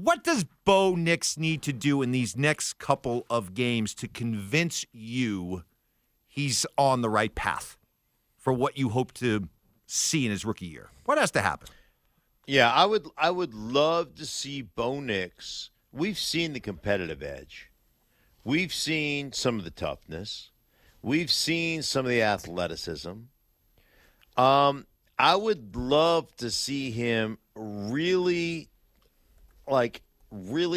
What does Bo Nix need to do in these next couple of games to convince you he's on the right path for what you hope to see in his rookie year? What has to happen? Yeah, I would love to see Bo Nix. We've seen the competitive edge. We've seen some of the toughness. We've seen some of the athleticism. I would love to see him really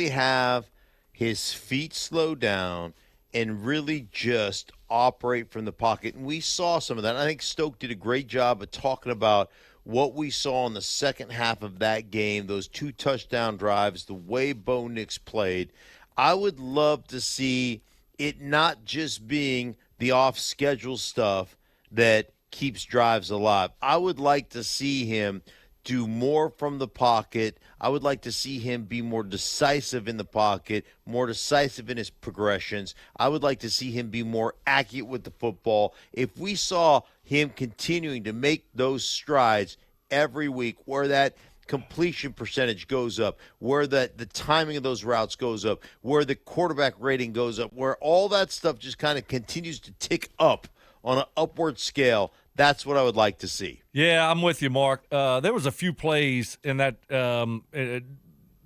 have his feet slow down and really just operate from the pocket. And we saw some of that. I think Stoke did a great job of talking about what we saw in the second half of that game, those 2 touchdown drives, the way Bo Nix played. I would love to see it not just being the off-schedule stuff that keeps drives alive. I would like to see him do more from the pocket. I would like to see him be more decisive in the pocket, more decisive in his progressions. I would like to see him be more accurate with the football. If we saw him continuing to make those strides every week, where that completion percentage goes up, where the timing of those routes goes up, where the quarterback rating goes up, where all that stuff just kind of continues to tick up on an upward scale, that's what I would like to see. Yeah, I'm with you, Mark. There was a few plays in that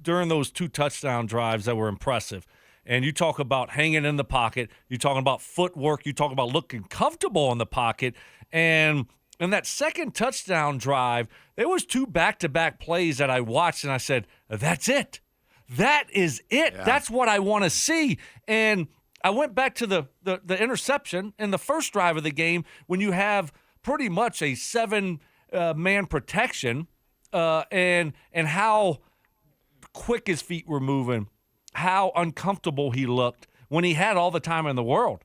during those 2 touchdown drives that were impressive. And you talk about hanging in the pocket. You're talking about footwork. You talk about looking comfortable in the pocket. And in that second touchdown drive, there was 2 back-to-back plays that I watched, and I said, that's it. That is it. Yeah. That's what I want to see. And I went back to the interception in the first drive of the game when you have pretty much a 7-man protection and how quick his feet were moving, how uncomfortable he looked when he had all the time in the world.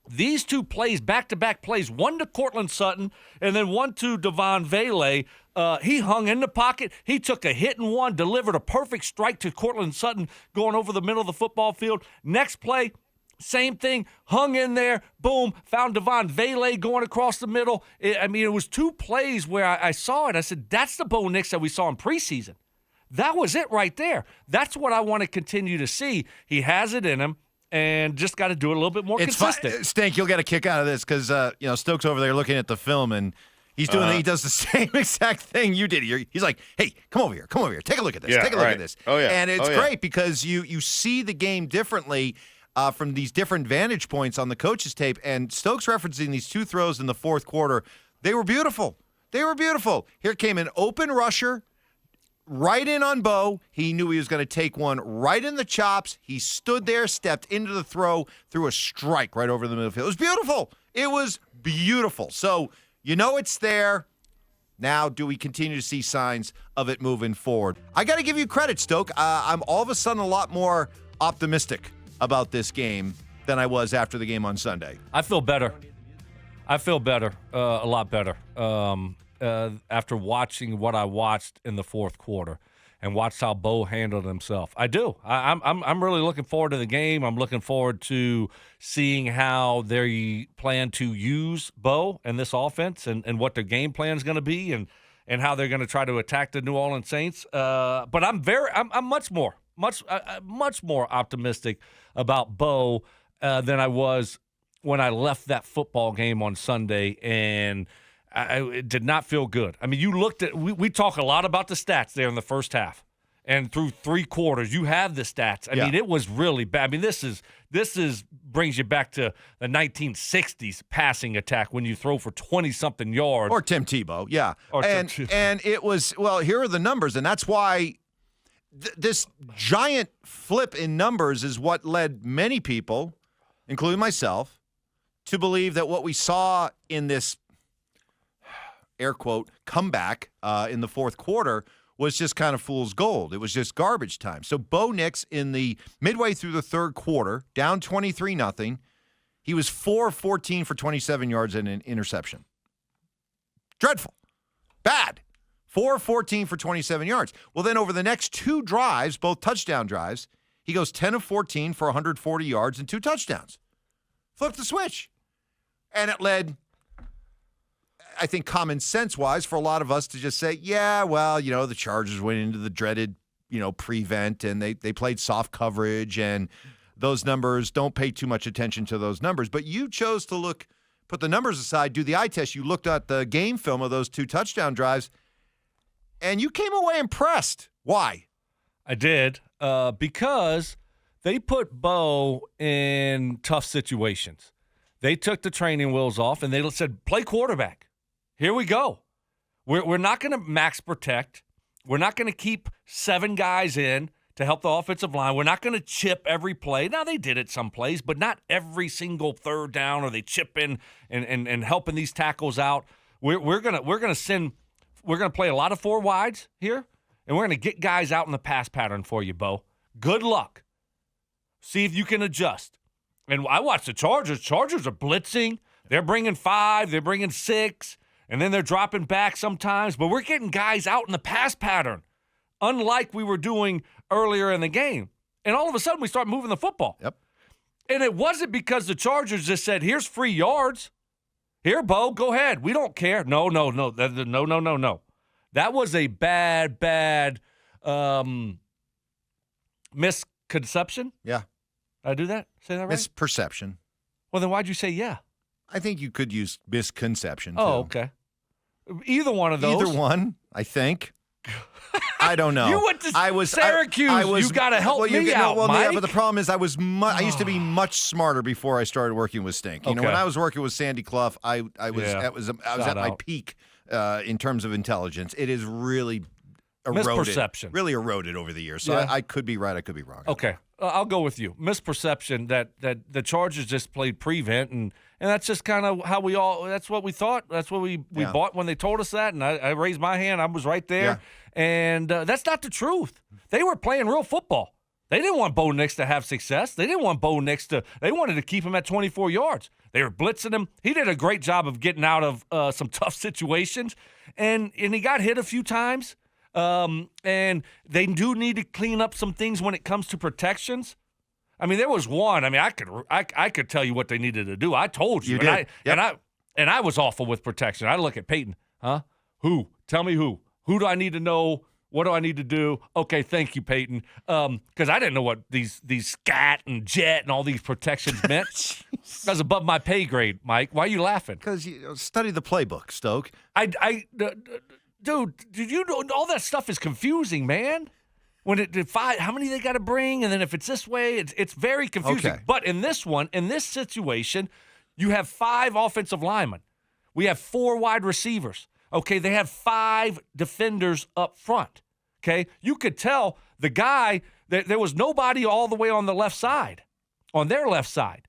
These 2 plays, back-to-back plays, one to Cortland Sutton and then one to Devon Vele, he hung in the pocket. He took a hit and one, delivered a perfect strike to Cortland Sutton going over the middle of the football field. Next play, same thing, hung in there, boom, found Devon Vele going across the middle. It was 2 plays where I saw it. I said, that's the Bo Nix that we saw in preseason. That was it right there. That's what I want to continue to see. He has it in him. And just got to do it a little bit more consistent. Stank, you'll get a kick out of this because Stokes over there looking at the film and he's doing. He does the same exact thing you did. He's like, "Hey, come over here, take a look at this, take a look at this." Oh yeah, and it's great because you see the game differently from these different vantage points on the coach's tape. And Stokes referencing these 2 throws in the fourth quarter, they were beautiful. Here came an open rusher. Right in on Bo. He knew he was going to take one right in the chops. He stood there, stepped into the throw, threw a strike right over the middle field. It was beautiful. So, it's there. Now, do we continue to see signs of it moving forward? I got to give you credit, Stoke. I'm all of a sudden a lot more optimistic about this game than I was after the game on Sunday. I feel better. A lot better. After watching what I watched in the fourth quarter and watched how Bo handled himself. I do. I'm really looking forward to the game. I'm looking forward to seeing how they plan to use Bo and this offense and what their game plan is going to be and how they're going to try to attack the New Orleans Saints. But I'm much more optimistic about Bo than I was when I left that football game on Sunday, and it did not feel good. I mean, you looked at we talk a lot about the stats there in the first half, and through 3 quarters, you have the stats. I mean, it was really bad. I mean, this is brings you back to the 1960s passing attack when you throw for 20-something yards. Or Tim Tebow, yeah. And it was, here are the numbers, and that's why this giant flip in numbers is what led many people, including myself, to believe that what we saw in this air quote, comeback in the fourth quarter was just kind of fool's gold. It was just garbage time. So Bo Nix in the midway through the third quarter, down 23-0, he was 4-14 for 27 yards and an interception. Dreadful. Bad. 4-14 for 27 yards. Well, then over the next 2 drives, both touchdown drives, he goes 10 of 14 for 140 yards and 2 touchdowns. Flip the switch. And it led, I think, common sense-wise, for a lot of us to just say, the Chargers went into the dreaded prevent, and they played soft coverage, and those numbers, don't pay too much attention to those numbers. But you chose to put the numbers aside, do the eye test. You looked at the game film of those 2 touchdown drives, and you came away impressed. Why? I did, because they put Bo in tough situations. They took the training wheels off, and they said, play quarterback. Here we go. We're not going to max protect. We're not going to keep 7 guys in to help the offensive line. We're not going to chip every play. Now, they did it some plays, but not every single third down or they chip in and helping these tackles out. We're going to play a lot of 4 wides here, and we're going to get guys out in the pass pattern for you, Bo. Good luck. See if you can adjust. And I watched the Chargers. Chargers are blitzing. They're bringing 5. They're bringing 6. And then they're dropping back sometimes. But we're getting guys out in the pass pattern, unlike we were doing earlier in the game. And all of a sudden, we start moving the football. Yep. And it wasn't because the Chargers just said, here's free yards. Here, Bo, go ahead. We don't care. No. That was a bad misconception. Yeah. Did I do that? Say that right? Misperception. Well, then why'd you say yeah? I think you could use misconception, too. Oh, okay. Either one of those. Either one, I think. I don't know. You went to Syracuse. You got to help me out, Mike. Yeah, but the problem is I used to be much smarter before I started working with Stink. When I was working with Sandy Clough, I was at my peak in terms of intelligence. It is really eroded. Misperception. Really eroded over the years. So I could be right, I could be wrong. Okay. I'll go with you. Misperception that the Chargers just played prevent, and that's just kind of how that's what we thought. That's what we bought when they told us that, and I raised my hand. I was right there. Yeah. And that's not the truth. They were playing real football. They didn't want Bo Nix to have success. They didn't want Bo Nix they wanted to keep him at 24 yards. They were blitzing him. He did a great job of getting out of some tough situations, and he got hit a few times. And they do need to clean up some things when it comes to protections. I mean, there was one. I mean, I could tell you what they needed to do. I told you. And I was awful with protection. I look at Peyton. Huh? Who? Tell me who. Who do I need to know? What do I need to do? Okay, thank you, Peyton. Because I didn't know what these scat and jet and all these protections meant. That was above my pay grade, Mike. Why are you laughing? Because you study the playbook, Stoke. Dude, did you know all that stuff is confusing, man? When how many they got to bring, and then if it's this way, it's very confusing. Okay. But in this situation, you have 5 offensive linemen. We have 4 wide receivers. Okay, they have 5 defenders up front. Okay, you could tell the guy that there was nobody all the way on the left side, on their left side.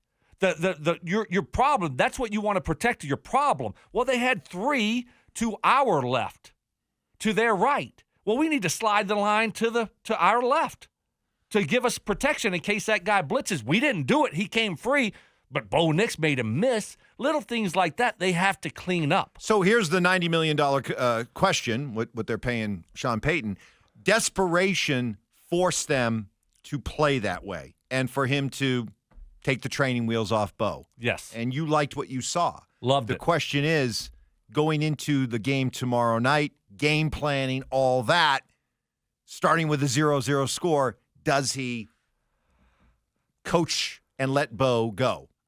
Your problem. That's what you want to protect. Your problem. Well, they had 3 to our left, to their right. Well, we need to slide the line to our left to give us protection in case that guy blitzes. We didn't do it. He came free, but Bo Nix made him miss. Little things like that they have to clean up. So here's the $90 million question, what they're paying Sean Payton. Desperation forced them to play that way and for him to take the training wheels off Bo. Yes. And you liked what you saw. Loved it. The question is, going into the game tomorrow night, game planning, all that, starting with a 0-0 score, does he coach and let Bo go?